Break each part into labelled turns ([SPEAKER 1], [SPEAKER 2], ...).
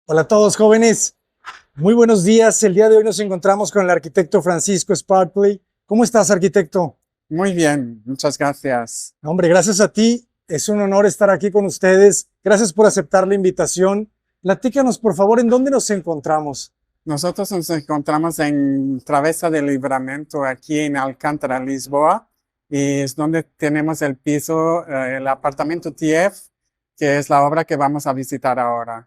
[SPEAKER 1] Hola a todos, jóvenes. Muy buenos días. El día de hoy nos encontramos con el arquitecto Francisco Sparkley. ¿Cómo estás, arquitecto?
[SPEAKER 2] Muy bien, muchas gracias.
[SPEAKER 1] Hombre, gracias a ti. Es un honor estar aquí con ustedes. Gracias por aceptar la invitación. Platícanos, por favor, ¿en dónde nos encontramos?
[SPEAKER 2] Nosotros nos encontramos en Travessa del Livramento, aquí en Alcántara, Lisboa, y es donde tenemos el piso, el apartamento TF, que es la obra que vamos a visitar ahora.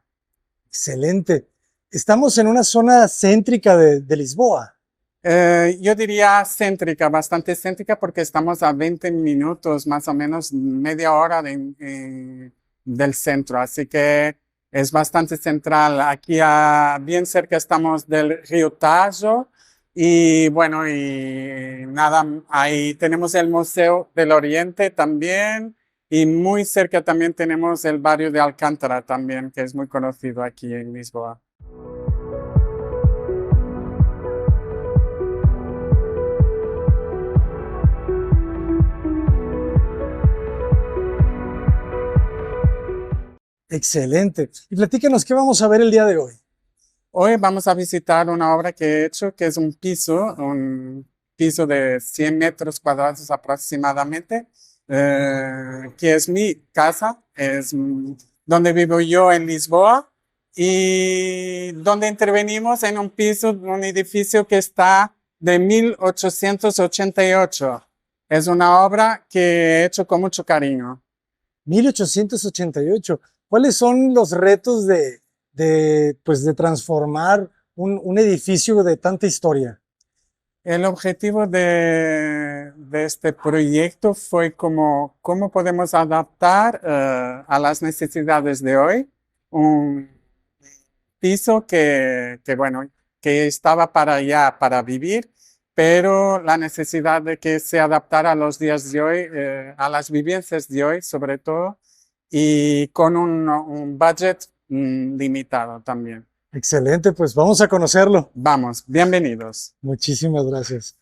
[SPEAKER 1] Excelente. Estamos en una zona céntrica de Lisboa.
[SPEAKER 2] Yo diría céntrica, bastante céntrica, porque estamos a 20 minutos, más o menos media hora del centro, así que es bastante central. Aquí bien cerca estamos del río Tajo y bueno, y nada, ahí tenemos el Museo del Oriente también y muy cerca también tenemos el barrio de Alcántara también, que es muy conocido aquí en Lisboa.
[SPEAKER 1] Excelente. Y platícanos, ¿qué vamos a ver el día de hoy?
[SPEAKER 2] Hoy vamos a visitar una obra que he hecho, que es un piso de 100 metros cuadrados aproximadamente, que es mi casa, es donde vivo yo en Lisboa y donde intervenimos en un piso, un edificio que está de 1888. Es una obra que he hecho con mucho cariño.
[SPEAKER 1] 1888. ¿Cuáles son los retos de transformar un edificio de tanta historia?
[SPEAKER 2] El objetivo de este proyecto fue cómo podemos adaptar a las necesidades de hoy un piso bueno, que estaba para vivir, pero la necesidad de que se adaptara a los días de hoy, a las vivencias de hoy sobre todo, y con un budget limitado también.
[SPEAKER 1] Excelente, pues vamos a conocerlo.
[SPEAKER 2] Vamos, bienvenidos.
[SPEAKER 1] Muchísimas gracias.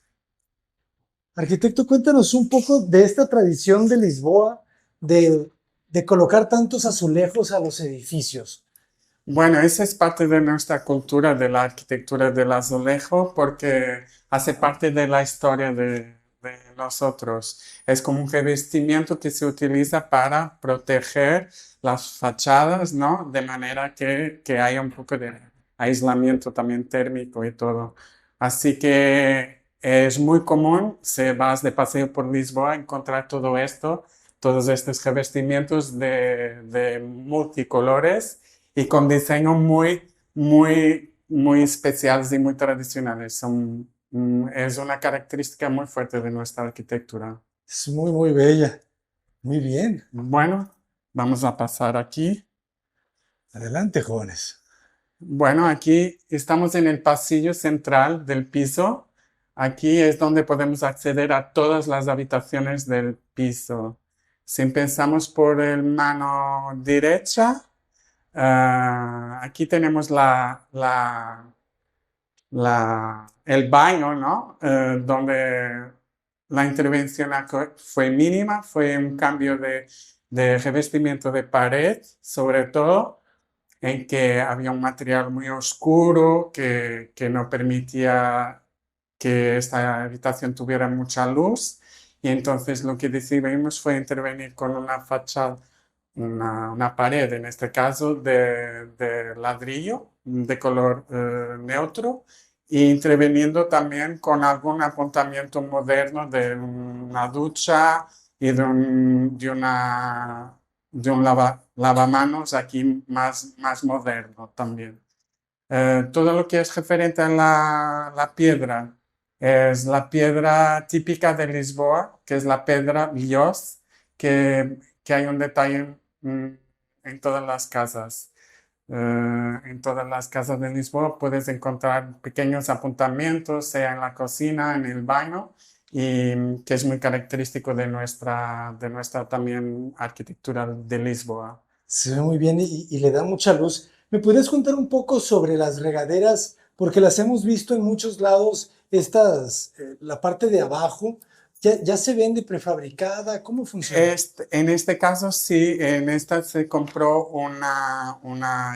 [SPEAKER 1] Arquitecto, cuéntanos un poco de esta tradición de Lisboa de colocar tantos azulejos a los edificios.
[SPEAKER 2] Bueno, esa es parte de nuestra cultura de la arquitectura del azulejo porque hace parte de la historia de nosotros. Es como un revestimiento que se utiliza para proteger las fachadas, ¿no? De manera que haya un poco de aislamiento también térmico y todo. Así que es muy común, si vas de paseo por Lisboa, encontrar todo esto, todos estos revestimientos de multicolores y con diseños muy especiales y muy tradicionales. Es una característica muy fuerte de nuestra arquitectura.
[SPEAKER 1] Es muy bella. Muy bien.
[SPEAKER 2] Bueno, vamos a pasar aquí.
[SPEAKER 1] Adelante, jóvenes.
[SPEAKER 2] Bueno, aquí estamos en el pasillo central del piso. Aquí es donde podemos acceder a todas las habitaciones del piso. Si empezamos por el mano derecha, aquí tenemos el baño, ¿no? Donde la intervención fue mínima, fue un cambio de revestimiento de pared, sobre todo, en que había un material muy oscuro que no permitía que esta habitación tuviera mucha luz. Y entonces lo que decidimos fue intervenir con una fachada, una pared, en este caso, de ladrillo de color neutro, e interviniendo también con algún apuntamiento moderno de una ducha y de un lavamanos aquí más moderno también. Todo lo que es referente a la piedra es la piedra típica de Lisboa, que es la piedra Bios, que hay un detalle en todas las casas. En todas las casas de Lisboa puedes encontrar pequeños apuntamientos, sea en la cocina, en el baño, y que es muy característico de nuestra también arquitectura de Lisboa.
[SPEAKER 1] Se ve muy bien y le da mucha luz. ¿Me podrías contar un poco sobre las regaderas? Porque las hemos visto en muchos lados, la parte de abajo, ya se vende prefabricada? ¿Cómo funciona?
[SPEAKER 2] En este caso sí, en esta se compró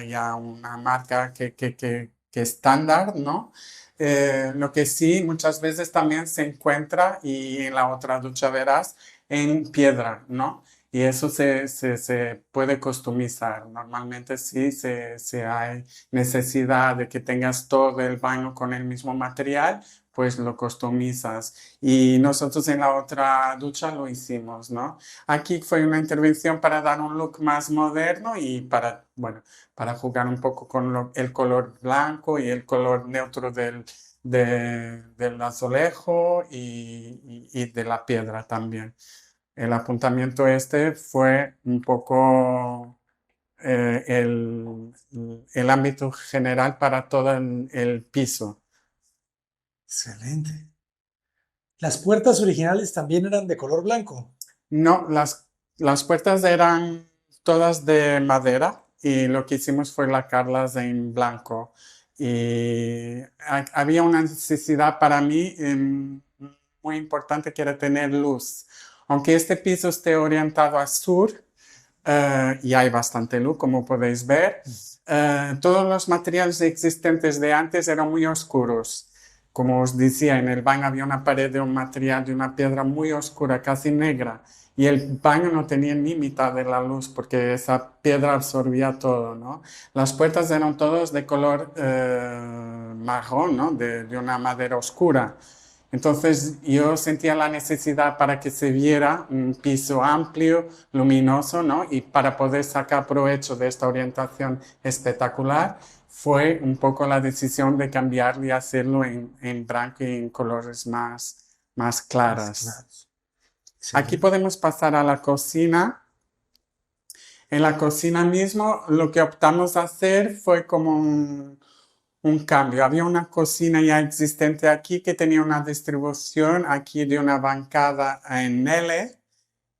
[SPEAKER 2] ya una marca que estándar, ¿no? Lo que sí, muchas veces también se encuentra, y en la otra ducha verás, en piedra, ¿no? Y eso se puede customizar. Normalmente sí se hay necesidad de que tengas todo el baño con el mismo material, pues lo customizas. Y nosotros en la otra ducha lo hicimos, ¿no? Aquí fue una intervención para dar un look más moderno y para, bueno, para jugar un poco con el color blanco y el color neutro del azulejo y de la piedra también. El apuntamiento este fue un poco el ámbito general para todo el piso.
[SPEAKER 1] Excelente. Las puertas originales también eran de color blanco.
[SPEAKER 2] No, las puertas eran todas de madera y lo que hicimos fue lacarlas en blanco. Y había una necesidad para mí muy importante, que era tener luz. Aunque este piso esté orientado a sur, y hay bastante luz, como podéis ver, todos los materiales existentes de antes eran muy oscuros. Como os decía, en el baño había una pared de un material, de una piedra muy oscura, casi negra, y el baño no tenía ni mitad de la luz porque esa piedra absorbía todo, ¿no? Las puertas eran todas de color marrón, ¿no? De una madera oscura. Entonces yo sentía la necesidad para que se viera un piso amplio, luminoso, ¿no? Y para poder sacar provecho de esta orientación espectacular, fue un poco la decisión de cambiarlo y hacerlo en blanco y en colores más
[SPEAKER 1] Más
[SPEAKER 2] claras.
[SPEAKER 1] claros.
[SPEAKER 2] Aquí
[SPEAKER 1] Excelente.
[SPEAKER 2] podemos pasar a la cocina. En la cocina mismo, lo que optamos a hacer fue como un cambio. Había una cocina ya existente aquí que tenía una distribución aquí de una bancada en L,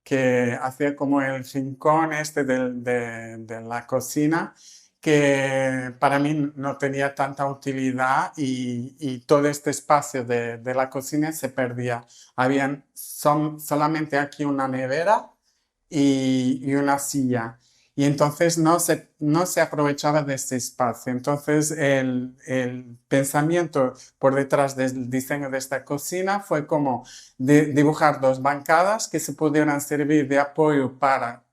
[SPEAKER 2] que hacía como el rincón este de la cocina, que para mí no tenía tanta utilidad, y todo este espacio de la cocina se perdía. Solamente aquí una nevera y una silla. Y entonces no se aprovechaba de este espacio. Entonces el pensamiento por detrás del diseño de esta cocina fue como dibujar dos bancadas que se pudieran servir de apoyo para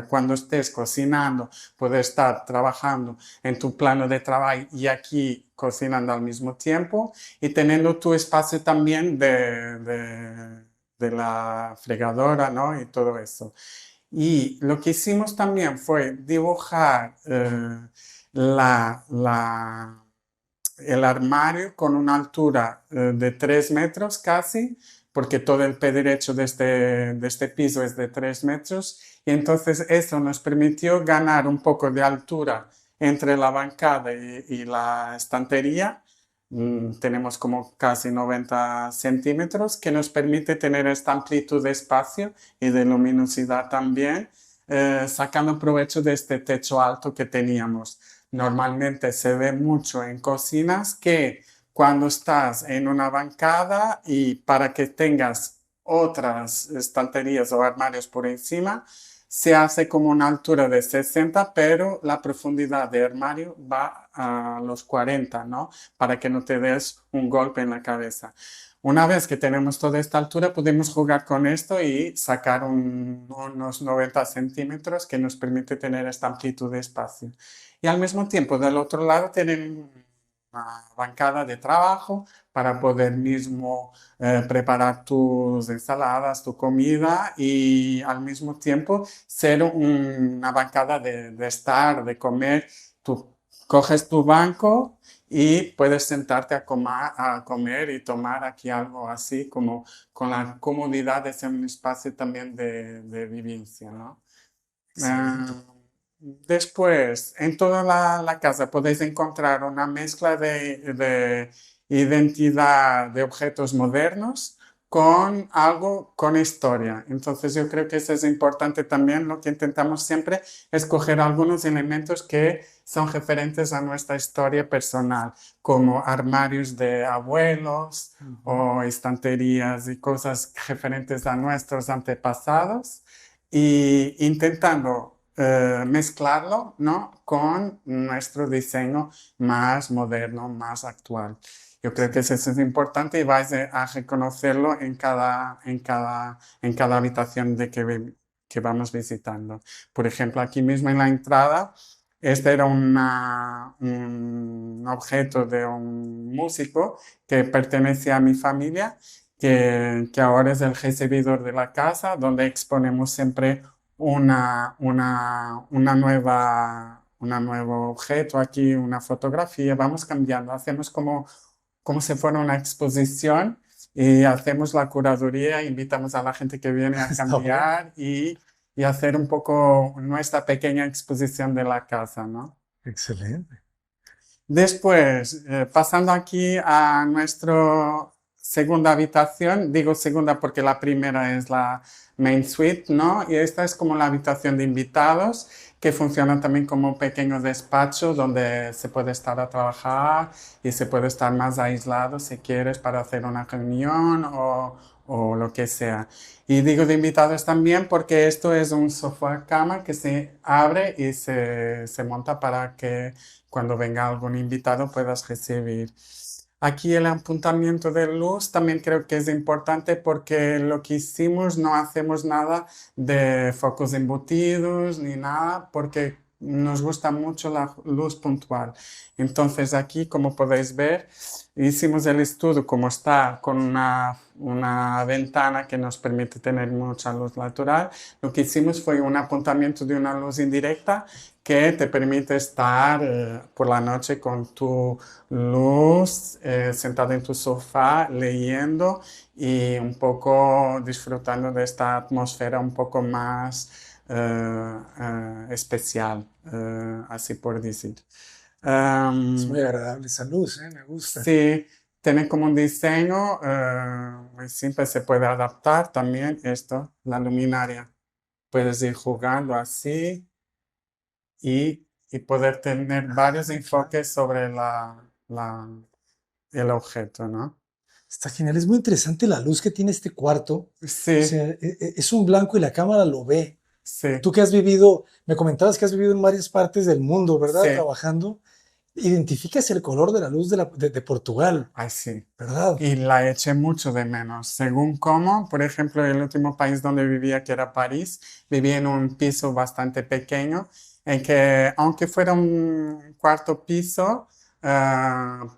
[SPEAKER 2] cuando estés cocinando, poder estar trabajando en tu plano de trabajo y aquí cocinando al mismo tiempo, y teniendo tu espacio también de la fregadora, ¿no? Y todo eso. Y lo que hicimos también fue dibujar la, la- el armario con una altura de 3 metros casi, porque todo el pie derecho de este piso es de 3 metros, y entonces eso nos permitió ganar un poco de altura entre la bancada y la estantería. Tenemos como casi 90 centímetros, que nos permite tener esta amplitud de espacio y de luminosidad también, sacando provecho de este techo alto que teníamos. Normalmente se ve mucho en cocinas que cuando estás en una bancada y para que tengas otras estanterías o armarios por encima, se hace como una altura de 60, pero la profundidad de armario va a los 40, ¿no? Para que no te des un golpe en la cabeza. Una vez que tenemos toda esta altura, podemos jugar con esto y sacar unos 90 centímetros, que nos permite tener esta amplitud de espacio. Y al mismo tiempo, del otro lado, tienen una bancada de trabajo para poder mismo preparar tus ensaladas, tu comida, y al mismo tiempo ser una bancada de estar, de comer. Tú coges tu banco y puedes sentarte a comer y tomar aquí algo así, como con la comodidad de ser un espacio también de vivencia, ¿no?
[SPEAKER 1] Excelente.
[SPEAKER 2] Ah, Después, en toda la casa podéis encontrar una mezcla de identidad de objetos modernos, con algo con historia. Entonces yo creo que eso es importante también. Lo que intentamos siempre es coger algunos elementos que son referentes a nuestra historia personal, como armarios de abuelos o estanterías y cosas referentes a nuestros antepasados y intentando mezclarlo, ¿no?, con nuestro diseño más moderno, más actual. Yo creo que eso es importante y vais a reconocerlo en cada habitación que vamos visitando. Por ejemplo, aquí mismo en la entrada, este era un objeto de un músico que pertenece a mi familia, que ahora es el recibidor de la casa, donde exponemos siempre un nuevo objeto aquí, una fotografía, vamos cambiando, hacemos como si fuera una exposición y hacemos la curaduría, invitamos a la gente que viene a
[SPEAKER 1] Está bueno.
[SPEAKER 2] cambiar y hacer un poco nuestra pequeña exposición de la casa, ¿no?
[SPEAKER 1] Excelente.
[SPEAKER 2] Después, pasando aquí a nuestra segunda habitación, digo segunda porque la primera es la main suite, ¿no? Y esta es como la habitación de invitados, que funciona también como un pequeño despacho donde se puede estar a trabajar y se puede estar más aislado si quieres para hacer una reunión o lo que sea. Y digo de invitados también porque esto es un sofá cama que se abre y se monta para que cuando venga algún invitado puedas recibir. Aquí el apuntamiento de luz también creo que es importante porque lo que hicimos no hacemos nada de focos embutidos ni nada porque nos gusta mucho la luz puntual. Entonces aquí, como podéis ver, hicimos el estudio como está con una ventana que nos permite tener mucha luz natural. Lo que hicimos fue un apuntamiento de una luz indirecta que te permite estar por la noche con tu luz, sentado en tu sofá, leyendo y un poco disfrutando de esta atmósfera un poco más especial, así por decir.
[SPEAKER 1] Es muy
[SPEAKER 2] Am,
[SPEAKER 1] agradable esa luz, ¿eh? Me gusta.
[SPEAKER 2] sí, tiene como un diseño muy simple, se puede adaptar también esto, la luminaria. Puedes ir jugando así y poder tener varios
[SPEAKER 1] Claro.
[SPEAKER 2] enfoques sobre el objeto, ¿no?
[SPEAKER 1] Está genial. Es muy interesante la luz que tiene este cuarto. O
[SPEAKER 2] Sí,
[SPEAKER 1] sea, es un blanco y la cámara lo ve.
[SPEAKER 2] sí,
[SPEAKER 1] Tú que has vivido, me comentabas que has vivido en varias partes del mundo, ¿verdad?
[SPEAKER 2] sí,
[SPEAKER 1] Trabajando. Identificas el color de la luz de Portugal,
[SPEAKER 2] ay, sí.
[SPEAKER 1] ¿verdad?
[SPEAKER 2] Y la eché mucho de menos. Según cómo, por ejemplo, el último país donde vivía, que era París, vivía en un piso bastante pequeño, en que aunque fuera un cuarto piso,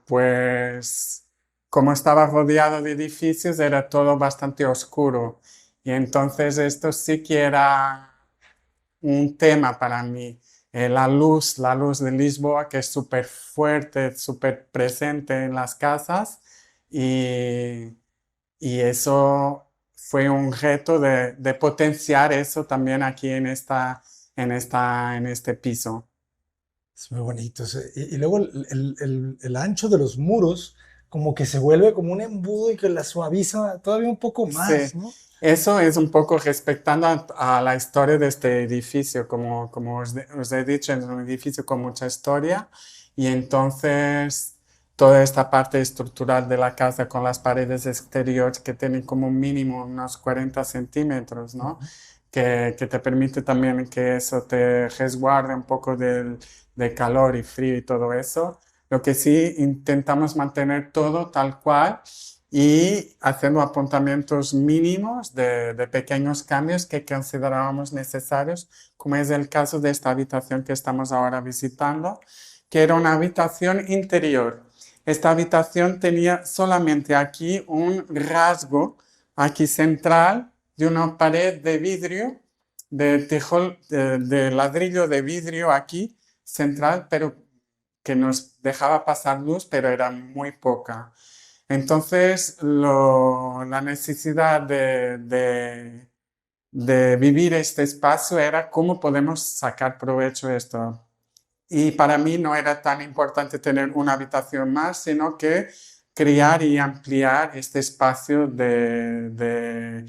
[SPEAKER 2] pues como estaba rodeado de edificios, era todo bastante oscuro. Y entonces esto sí que era un tema para mí. La luz de Lisboa, que es súper fuerte, súper presente en las casas, y, y eso fue un reto de potenciar eso también aquí en este piso.
[SPEAKER 1] Es muy bonito. Y luego el ancho de los muros como que se vuelve como un embudo y que la suaviza todavía un poco
[SPEAKER 2] Sí,
[SPEAKER 1] más, ¿no?
[SPEAKER 2] eso es un poco respectando a la historia de este edificio. Como os he dicho, es un edificio con mucha historia y entonces toda esta parte estructural de la casa con las paredes exteriores que tienen como mínimo unos 40 centímetros, ¿no?
[SPEAKER 1] Ujú.
[SPEAKER 2] Que te permite también que eso te resguarde un poco de calor y frío y todo eso. Lo que sí intentamos mantener todo tal cual y haciendo apuntamientos mínimos de pequeños cambios que considerábamos necesarios, como es el caso de esta habitación que estamos ahora visitando, que era una habitación interior. Esta habitación tenía solamente aquí un rasgo, aquí central, de una pared de vidrio, de ladrillo de vidrio aquí, central, pero que nos dejaba pasar luz, pero era muy poca. Entonces, la necesidad de vivir este espacio era cómo podemos sacar provecho de esto. Y para mí no era tan importante tener una habitación más, sino que crear y ampliar este espacio de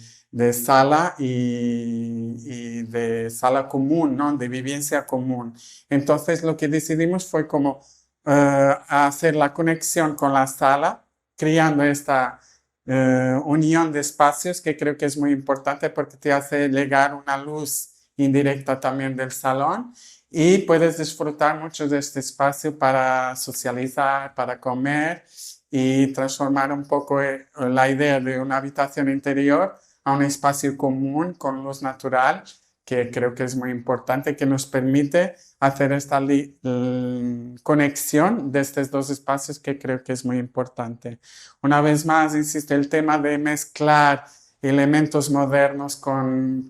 [SPEAKER 2] sala y de sala común, ¿no? De vivencia común. Entonces lo que decidimos fue como hacer la conexión con la sala, creando esta unión de espacios que creo que es muy importante porque te hace llegar una luz indirecta también del salón y puedes disfrutar mucho de este espacio para socializar, para comer y transformar un poco la idea de una habitación interior a un espacio común con luz natural, que creo que es muy importante, que nos permite hacer esta conexión de estos dos espacios que creo que es muy importante. Una vez más, insisto, el tema de mezclar elementos modernos con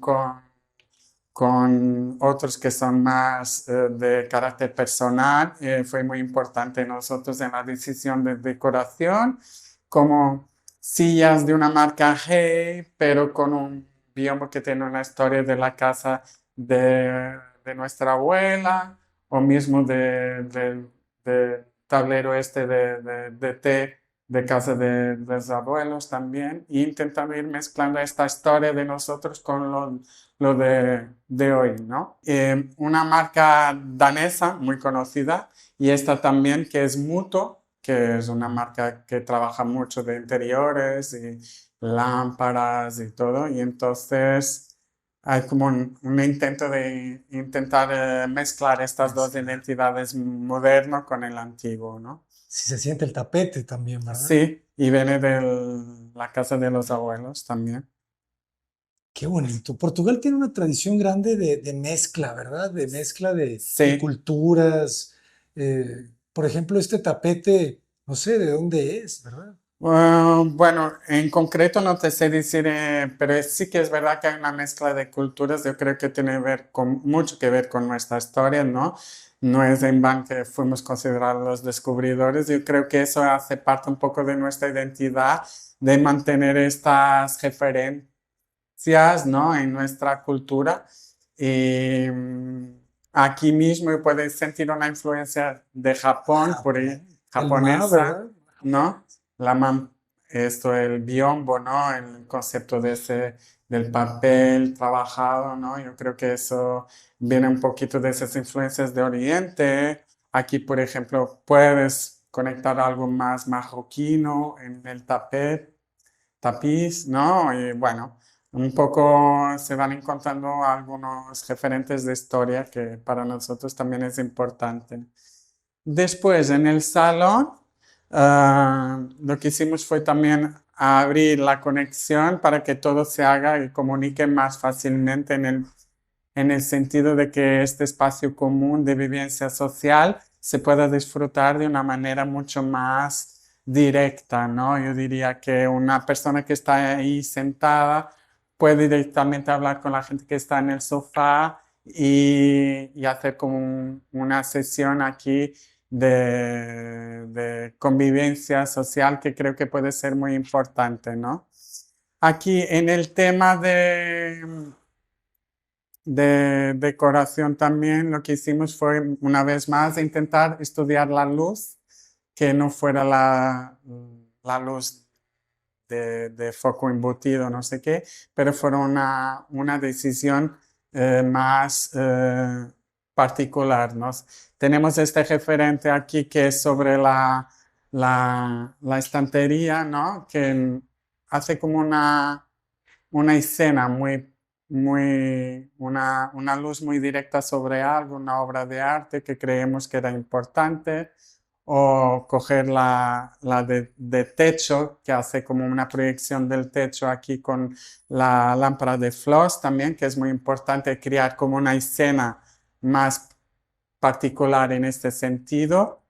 [SPEAKER 2] otros que son más de carácter personal, fue muy importante nosotros en la decisión de decoración, como sillas de una marca Hey, pero con un biombo que tiene una historia de la casa de nuestra abuela, o mismo de tablero este de té de casa de los abuelos también, e intentando ir mezclando esta historia de nosotros con lo de hoy, ¿no? Una marca danesa muy conocida y esta también que es Muto, que es una marca que trabaja mucho de interiores y lámparas y todo, y entonces hay como un intento de intentar mezclar estas dos identidades moderno con el antiguo, ¿no?
[SPEAKER 1] Si se siente el tapete también, ¿verdad?
[SPEAKER 2] Sí, y viene de la casa de los abuelos también.
[SPEAKER 1] Qué bonito. Portugal tiene una tradición grande de mezcla, ¿verdad? De mezcla de
[SPEAKER 2] Sí,
[SPEAKER 1] culturas. Por ejemplo, este tapete, no sé de dónde es, ¿verdad?
[SPEAKER 2] bueno, en concreto no te sé decir, pero sí que es verdad que hay una mezcla de culturas. Yo creo que tiene mucho que ver con nuestra historia, ¿no? No es en vano que fuimos considerados los descubridores. Yo creo que eso hace parte un poco de nuestra identidad, de mantener estas referencias, ¿no? En nuestra cultura. Y aquí mismo puedes sentir una influencia de Japón, por ahí,
[SPEAKER 1] El ma,
[SPEAKER 2] japonesa,
[SPEAKER 1] ¿verdad?
[SPEAKER 2] ¿no? Esto, el biombo, ¿no? El concepto de del papel trabajado, ¿no? Yo creo que eso viene un poquito de esas influencias de Oriente. Aquí, por ejemplo, puedes conectar algo más marroquino en el tapiz, ¿no? Y bueno, un poco se van encontrando algunos referentes de historia que para nosotros también es importante. Después, en el salón, lo que hicimos fue también abrir la conexión para que todo se haga y comunique más fácilmente en el sentido de que este espacio común de vivencia social se pueda disfrutar de una manera mucho más directa, ¿no? Yo diría que una persona que está ahí sentada puede directamente hablar con la gente que está en el sofá y hacer como una sesión aquí de convivencia social que creo que puede ser muy importante, ¿no? Aquí en el tema de decoración también lo que hicimos fue una vez más intentar estudiar la luz, que no fuera la luz de foco embutido, no sé qué, pero fue una decisión más particular, ¿no? Tenemos este referente aquí que es sobre la estantería, ¿no? Que hace como una escena una luz muy directa sobre algo, una obra de arte que creemos que era importante, o coger la de techo, que hace como una proyección del techo aquí con la lámpara de fluorescencia también, que es muy importante crear como una escena más particular en este sentido.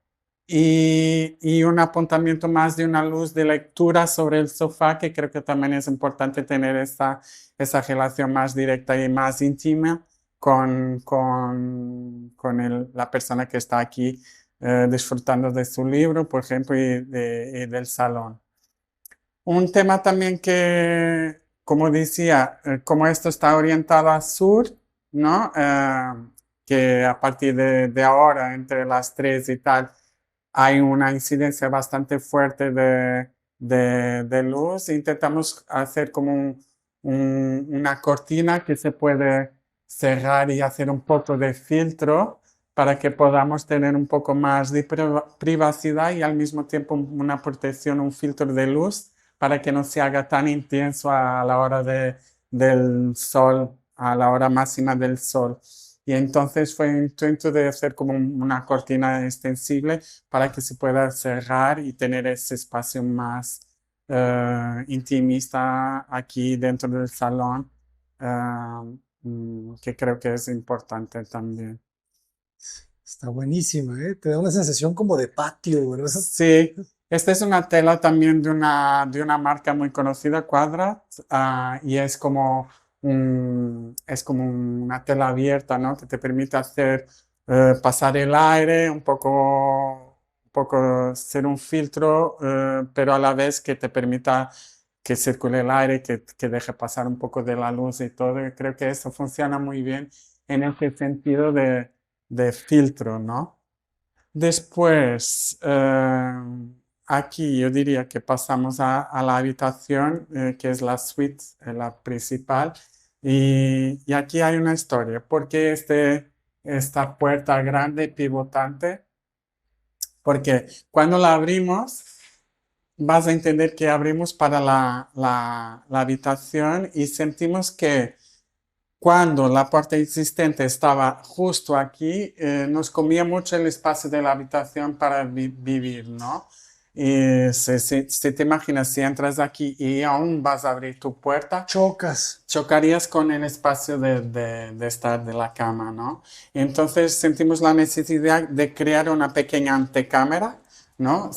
[SPEAKER 2] Y un apuntamiento más de una luz de lectura sobre el sofá, que creo que también es importante tener esa relación más directa y más íntima con la persona que está aquí disfrutando de su libro, por ejemplo, y del salón. Un tema también que, como decía, como esto está orientado al sur, ¿no? Que a partir de ahora, entre las 3 y tal, hay una incidencia bastante fuerte de luz. Intentamos hacer como una cortina que se puede cerrar y hacer un poco de filtro para que podamos tener un poco más de privacidad y al mismo tiempo una protección, un filtro de luz para que no se haga tan intenso a la hora del sol, a la hora máxima del sol. Y entonces fue un intento de hacer como una cortina extensible para que se pueda cerrar y tener ese espacio más intimista aquí dentro del salón, que creo que es importante también.
[SPEAKER 1] Está buenísima, ¿eh? Te da una sensación como de patio, ¿verdad?
[SPEAKER 2] Sí, esta es una tela también de una marca muy conocida, Quadrat, y es como una tela abierta, ¿no? Que te permite hacer pasar el aire, un poco ser un filtro, pero a la vez que te permita que circule el aire, que deje pasar un poco de la luz y todo. Y creo que eso funciona muy bien en ese sentido de filtro, ¿no? Después, aquí yo diría que pasamos a la habitación, que es la suite, la principal. Y aquí hay una historia. ¿Por qué esta puerta grande pivotante? Porque cuando la abrimos, vas a entender que abrimos para la habitación y sentimos que cuando la puerta existente estaba justo aquí, nos comía mucho el espacio de la habitación para vivir, ¿no? Y si te imaginas, si entras aquí y aún vas a abrir tu puerta,
[SPEAKER 1] Chocas.
[SPEAKER 2] chocarías con el espacio de estar de la cama, ¿no? Y entonces sentimos la necesidad de crear una pequeña antecámara, ¿no?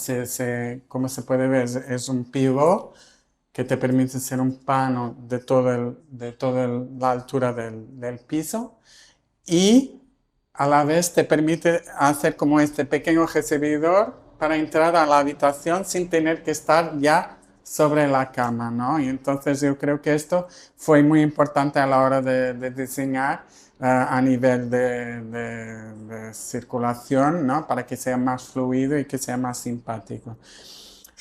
[SPEAKER 2] Como se puede ver, es un pivot que te permite ser un pano de toda la altura del piso y a la vez te permite hacer como este pequeño recibidor para entrar a la habitación sin tener que estar ya sobre la cama, ¿no? Y entonces yo creo que esto fue muy importante a la hora de diseñar a nivel de circulación, ¿no? Para que sea más fluido y que sea más simpático.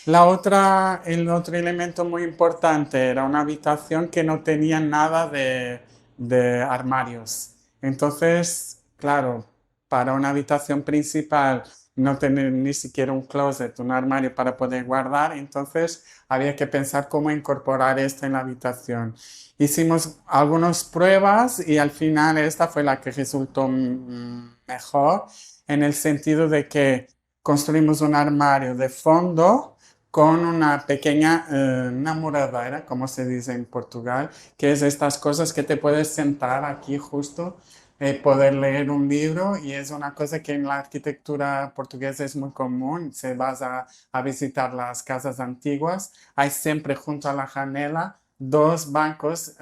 [SPEAKER 2] El otro elemento muy importante era una habitación que no tenía nada de armarios. Entonces, claro, para una habitación principal no tener ni siquiera un closet, un armario para poder guardar, entonces había que pensar cómo incorporar esto en la habitación. Hicimos algunas pruebas y al final esta fue la que resultó mejor en el sentido de que construimos un armario de fondo con una pequeña namoradera, como se dice en Portugal, que es estas cosas que te puedes sentar aquí justo, poder leer un libro y es una cosa que en la arquitectura portuguesa es muy común. Si vas a visitar las casas antiguas, hay siempre junto a la janela dos bancos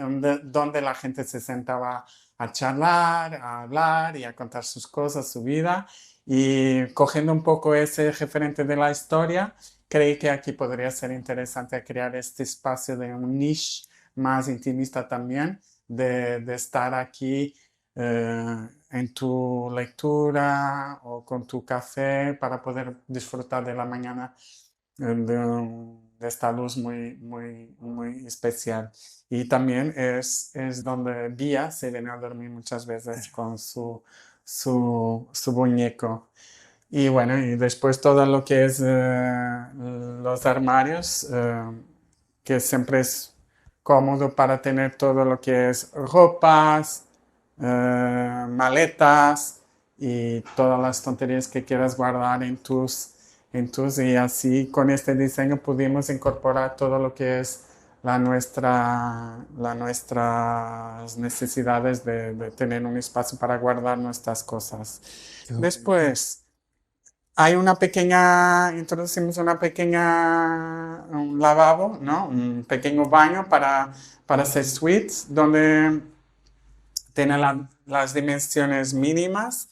[SPEAKER 2] donde la gente se sentaba a charlar, a hablar y a contar sus cosas, su vida. Y cogiendo un poco ese referente de la historia, creí que aquí podría ser interesante crear este espacio de un niche más intimista también, de estar aquí en tu lectura o con tu café para poder disfrutar de la mañana de esta luz muy, muy, muy especial. Y también es donde Vía se viene a dormir muchas veces con su muñeco. Y bueno, y después todo lo que es los armarios, que siempre es cómodo para tener todo lo que es ropas, maletas y todas las tonterías que quieras guardar y así con este diseño pudimos incorporar todo lo que es nuestras necesidades de tener un espacio para guardar nuestras cosas. Después, introducimos un lavabo, ¿no? Un pequeño baño para hacer suites, donde tiene las dimensiones mínimas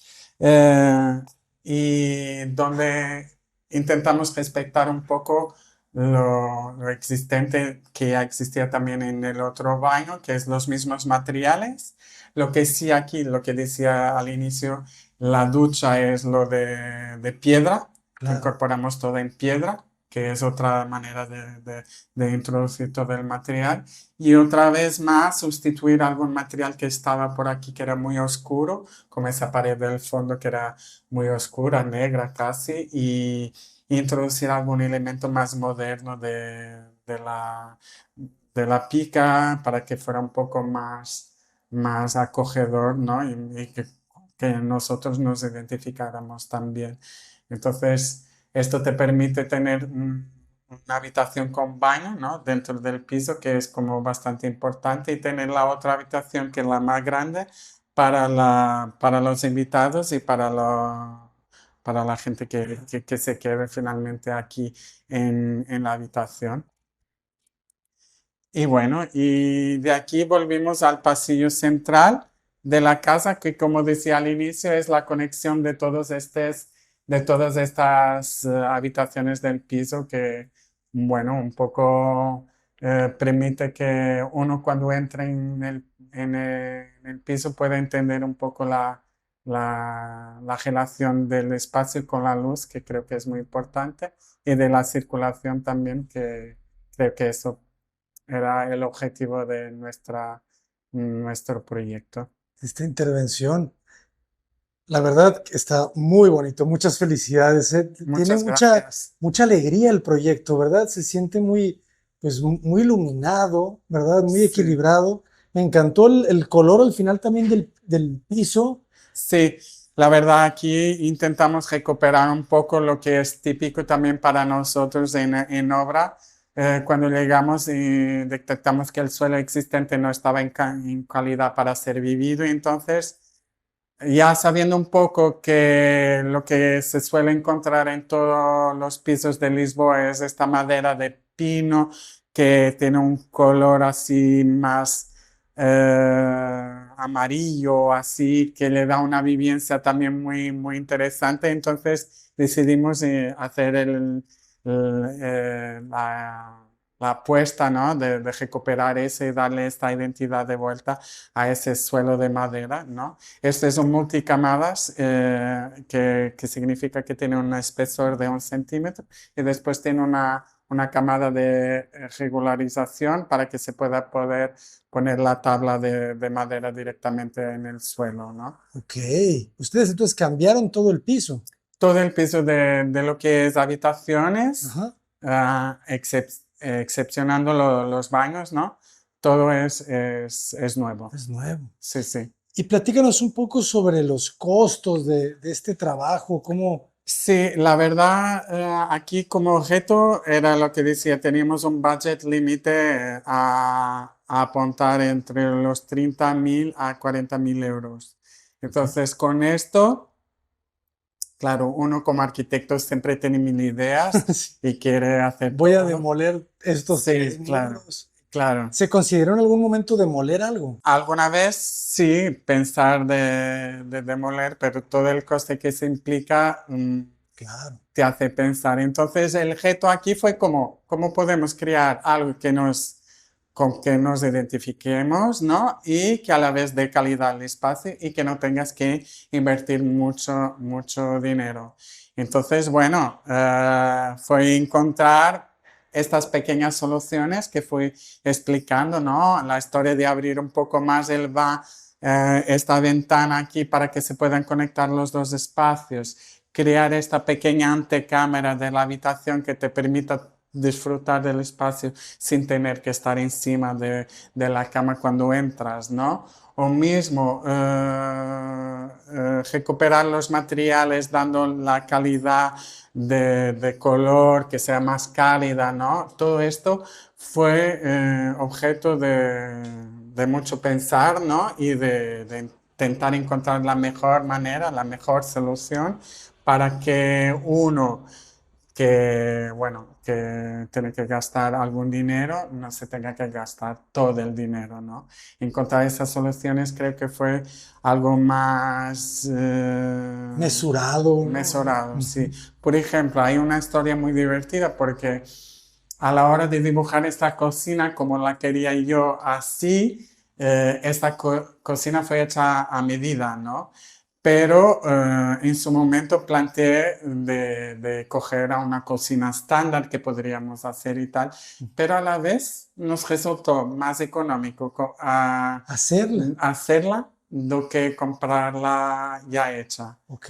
[SPEAKER 2] y donde intentamos respetar un poco lo existente que ya existía también en el otro baño, que es los mismos materiales. Lo que sí aquí, lo que decía al inicio, la ducha es lo de piedra, que
[SPEAKER 1] claro.
[SPEAKER 2] incorporamos todo en piedra, que es otra manera de introducir todo el material. Y otra vez más sustituir algún material que estaba por aquí que era muy oscuro, como esa pared del fondo que era muy oscura, negra casi, y introducir algún elemento más moderno de la pica para que fuera un poco más acogedor, ¿no? Y que nosotros nos identificáramos también. Entonces, esto te permite tener una habitación con baño, ¿no? Dentro del piso, que es como bastante importante, y tener la otra habitación, que es la más grande, para los invitados y para la gente que se quede finalmente aquí en la habitación. Y bueno, y de aquí volvimos al pasillo central de la casa, que como decía al inicio, es la conexión de todas estas habitaciones del piso que, bueno, un poco permite que uno cuando entre en el piso pueda entender un poco la relación del espacio con la luz, que creo que es muy importante, y de la circulación también, que creo que eso era el objetivo de nuestro proyecto.
[SPEAKER 1] Esta intervención, la verdad, está muy bonito. Muchas felicidades. Tiene
[SPEAKER 2] Muchas gracias.
[SPEAKER 1] mucha alegría el proyecto, ¿verdad? Se siente muy, pues, muy iluminado, ¿verdad? Muy
[SPEAKER 2] Sí,
[SPEAKER 1] equilibrado. Me encantó el color al final también del piso.
[SPEAKER 2] sí, la verdad aquí intentamos recuperar un poco lo que es típico también para nosotros en obra. Cuando llegamos y detectamos que el suelo existente no estaba en calidad para ser vivido, y entonces ya sabiendo un poco que lo que se suele encontrar en todos los pisos de Lisboa es esta madera de pino que tiene un color así más amarillo, así que le da una vivencia también muy interesante. Entonces decidimos hacer la apuesta, ¿no? de recuperar eso y darle esta identidad de vuelta a ese suelo de madera, ¿no? Este es un multicamadas, que significa que tiene un espesor de 1 centímetro, y después tiene una camada de regularización para que se pueda poder poner la tabla de madera directamente en el suelo, ¿no?
[SPEAKER 1] Ok. Ustedes entonces cambiaron todo el piso.
[SPEAKER 2] Todo el piso de lo que es habitaciones,
[SPEAKER 1] Ajá.
[SPEAKER 2] excepcionando los baños, ¿no? Todo es nuevo.
[SPEAKER 1] Es nuevo.
[SPEAKER 2] Sí, sí.
[SPEAKER 1] Y platícanos un poco sobre los costos de este trabajo, cómo.
[SPEAKER 2] Sí, la verdad, aquí como objeto era lo que decía, teníamos un budget límite a apuntar entre los 30.000 a 40.000 euros. Entonces, con esto, claro, uno como arquitecto siempre tiene mil ideas
[SPEAKER 1] Sí.
[SPEAKER 2] y quiere hacer
[SPEAKER 1] Voy a
[SPEAKER 2] todo.
[SPEAKER 1] demoler estos
[SPEAKER 2] Sí,
[SPEAKER 1] 3.000
[SPEAKER 2] claro,
[SPEAKER 1] euros.
[SPEAKER 2] claro.
[SPEAKER 1] ¿Se consideró en algún momento demoler algo?
[SPEAKER 2] Alguna vez sí pensar de demoler, pero todo el coste que se implica,
[SPEAKER 1] Claro.
[SPEAKER 2] te hace pensar. Entonces, el reto aquí fue cómo podemos crear algo con que nos identifiquemos, ¿no? Y que a la vez dé calidad al espacio y que no tengas que invertir mucho dinero. Entonces, bueno, fue encontrar estas pequeñas soluciones que fui explicando, ¿no? La historia de abrir un poco más esta ventana aquí para que se puedan conectar los dos espacios, crear esta pequeña antecámara de la habitación que te permita disfrutar del espacio sin tener que estar encima de la cama cuando entras, ¿no? O mismo recuperar los materiales dando la calidad de color que sea más cálida, ¿no? Todo esto fue objeto de mucho pensar, ¿no? Y de intentar encontrar la mejor manera, la mejor solución para que uno que tiene que gastar algún dinero, no se tenga que gastar todo el dinero, ¿no? Encontrar esas soluciones creo que fue algo más
[SPEAKER 1] Mesurado.
[SPEAKER 2] mesurado, sí.
[SPEAKER 1] Ujú.
[SPEAKER 2] Por ejemplo, hay una historia muy divertida porque a la hora de dibujar esta cocina como la quería yo así, esta cocina fue hecha a medida, ¿no? pero en su momento planteé de coger a una cocina estándar que podríamos hacer y tal, pero a la vez nos resultó más económico
[SPEAKER 1] Hacerla.
[SPEAKER 2] hacerla do que comprarla ya hecha.
[SPEAKER 1] Ok.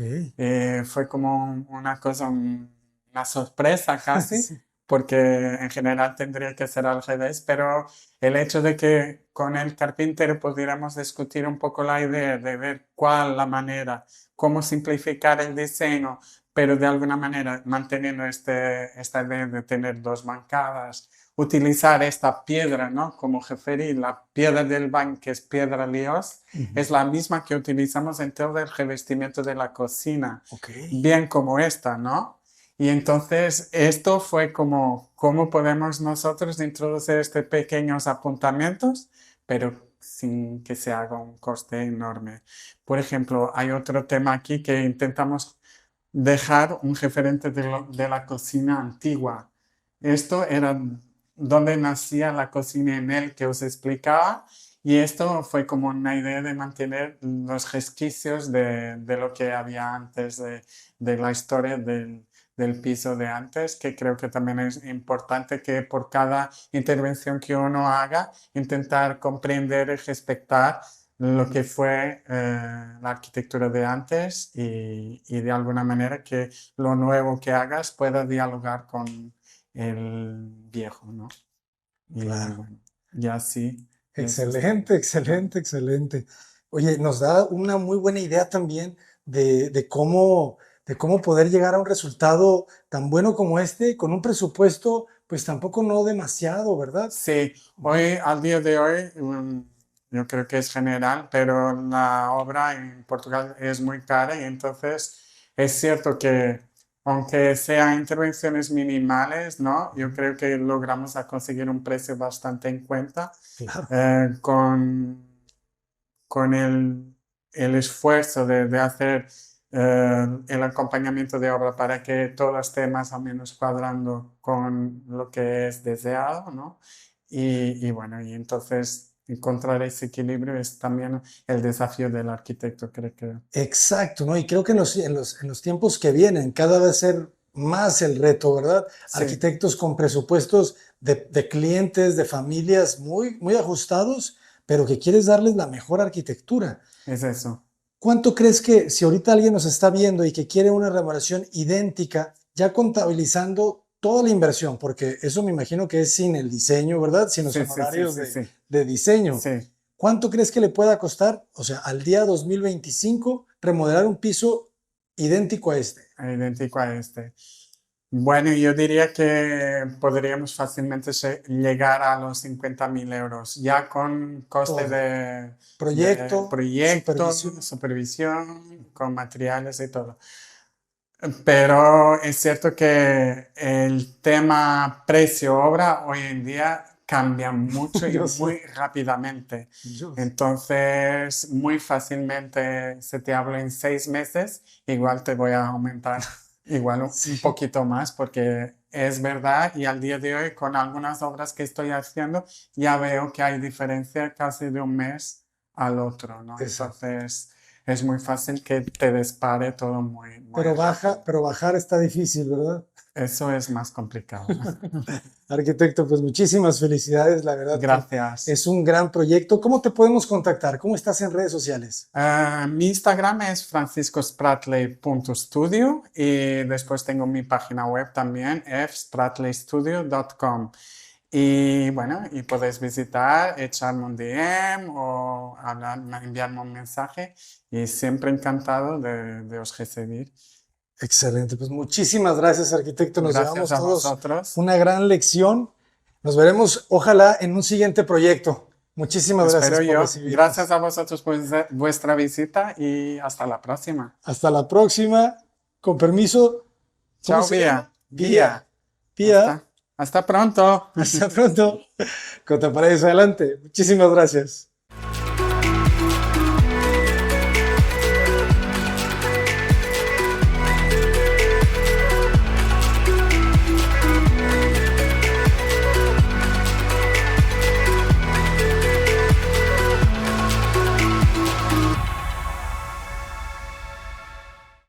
[SPEAKER 2] Fue como una cosa, una sorpresa casi,
[SPEAKER 1] Sí.
[SPEAKER 2] porque en general tendría que ser al revés, pero el hecho de que con el carpintero pudiéramos discutir un poco la idea de ver cuál la manera, cómo simplificar el diseño, pero de alguna manera manteniendo esta idea de tener dos bancadas, utilizar esta piedra, ¿no? Como referí, la piedra del baño, que es piedra líos, es la misma que utilizamos en todo el revestimiento de la cocina,
[SPEAKER 1] Ok.
[SPEAKER 2] bien como esta, ¿no? Y entonces esto fue como cómo podemos nosotros introducir estos pequeños apuntamientos, pero sin que se haga un coste enorme. Por ejemplo, hay otro tema aquí que intentamos dejar un referente de la cocina antigua. Esto era donde nacía la cocina en él que os explicaba, y esto fue como una idea de mantener los resquicios de lo que había antes de la historia del piso de antes, que creo que también es importante que por cada intervención que uno haga, intentar comprender y respetar lo que fue la arquitectura de antes y de alguna manera que lo nuevo que hagas pueda dialogar con el viejo, ¿no? Y
[SPEAKER 1] Claro.
[SPEAKER 2] bueno, y así, eso está.
[SPEAKER 1] Excelente, excelente, excelente. Oye, nos da una muy buena idea también de cómo poder llegar a un resultado tan bueno como este, con un presupuesto, pues tampoco no demasiado, ¿verdad?
[SPEAKER 2] Sí,
[SPEAKER 1] Ujú.
[SPEAKER 2] hoy, al día de hoy, yo creo que es general, pero la obra en Portugal es muy cara y entonces es cierto que aunque sean intervenciones minimales, ¿no? Yo creo que logramos a conseguir un precio bastante en cuenta
[SPEAKER 1] Claro.
[SPEAKER 2] eh, con, con el esfuerzo de hacer el acompañamiento de obra para que todo esté más o menos cuadrando con lo que es deseado, ¿no? Y bueno, y entonces encontrar ese equilibrio es también el desafío del arquitecto, creo que.
[SPEAKER 1] Exacto, ¿no? Y creo que en los tiempos que vienen cada vez ser más el reto, ¿verdad?
[SPEAKER 2] Sí,
[SPEAKER 1] Arquitectos con presupuestos de clientes, de familias muy, muy ajustados, pero que quieres darles la mejor arquitectura.
[SPEAKER 2] es eso.
[SPEAKER 1] ¿Cuánto crees que si ahorita alguien nos está viendo y que quiere una remodelación idéntica, ya contabilizando toda la inversión, porque eso me imagino que es sin el diseño, ¿verdad? Sin los
[SPEAKER 2] Sí, sí, sí,
[SPEAKER 1] honorarios
[SPEAKER 2] sí, sí,
[SPEAKER 1] de diseño.
[SPEAKER 2] sí,
[SPEAKER 1] ¿Cuánto crees que le pueda costar, o sea, al día 2025, remodelar un piso idéntico a este?
[SPEAKER 2] idéntico a este. Bueno, yo diría que podríamos fácilmente llegar a los 50.000 euros, ya con coste
[SPEAKER 1] Todo.
[SPEAKER 2] de
[SPEAKER 1] Proyecto,
[SPEAKER 2] proyecto,
[SPEAKER 1] supervisión.
[SPEAKER 2] supervisión, con materiales y todo. Pero es cierto que el tema precio-obra hoy en día cambia mucho y
[SPEAKER 1] Yo sé,
[SPEAKER 2] muy rápidamente.
[SPEAKER 1] yo sé.
[SPEAKER 2] Entonces, muy fácilmente, si te hablo en 6 meses, igual te voy a aumentar igual un
[SPEAKER 1] Sí,
[SPEAKER 2] poquito más, porque es verdad y al día de hoy con algunas obras que estoy haciendo ya veo que hay diferencia casi de un mes al otro, ¿no?
[SPEAKER 1] exacto.
[SPEAKER 2] Entonces es muy fácil que te dispare todo muy, muy rápido.
[SPEAKER 1] Pero bajar está difícil, ¿verdad?
[SPEAKER 2] Eso es más complicado.
[SPEAKER 1] Arquitecto, pues muchísimas felicidades, la verdad que
[SPEAKER 2] Gracias.
[SPEAKER 1] es un gran proyecto. ¿Cómo te podemos contactar? ¿Cómo estás en redes sociales?
[SPEAKER 2] Mi Instagram es franciscospratly.studio y después tengo mi página web también, fspratlystudio.com. Y bueno, y podéis visitar, echarme un DM o enviarme un mensaje y siempre encantado de os recibir.
[SPEAKER 1] Excelente, pues muchísimas gracias, arquitecto. Nos
[SPEAKER 2] Gracias
[SPEAKER 1] llevamos
[SPEAKER 2] a
[SPEAKER 1] todos
[SPEAKER 2] vosotros.
[SPEAKER 1] una gran lección. Nos veremos, ojalá, en un siguiente proyecto. Muchísimas gracias
[SPEAKER 2] Espero
[SPEAKER 1] por
[SPEAKER 2] yo.
[SPEAKER 1] recibirnos.
[SPEAKER 2] Gracias a vosotros por vuestra visita y hasta la próxima.
[SPEAKER 1] Hasta la próxima. Con permiso, ¿cómo
[SPEAKER 2] Chao,
[SPEAKER 1] se
[SPEAKER 2] Vía.
[SPEAKER 1] llama? Pía.
[SPEAKER 2] Vía.
[SPEAKER 1] Pía.
[SPEAKER 2] Hasta pronto.
[SPEAKER 1] Hasta pronto. Con Paredes, adelante. Muchísimas gracias.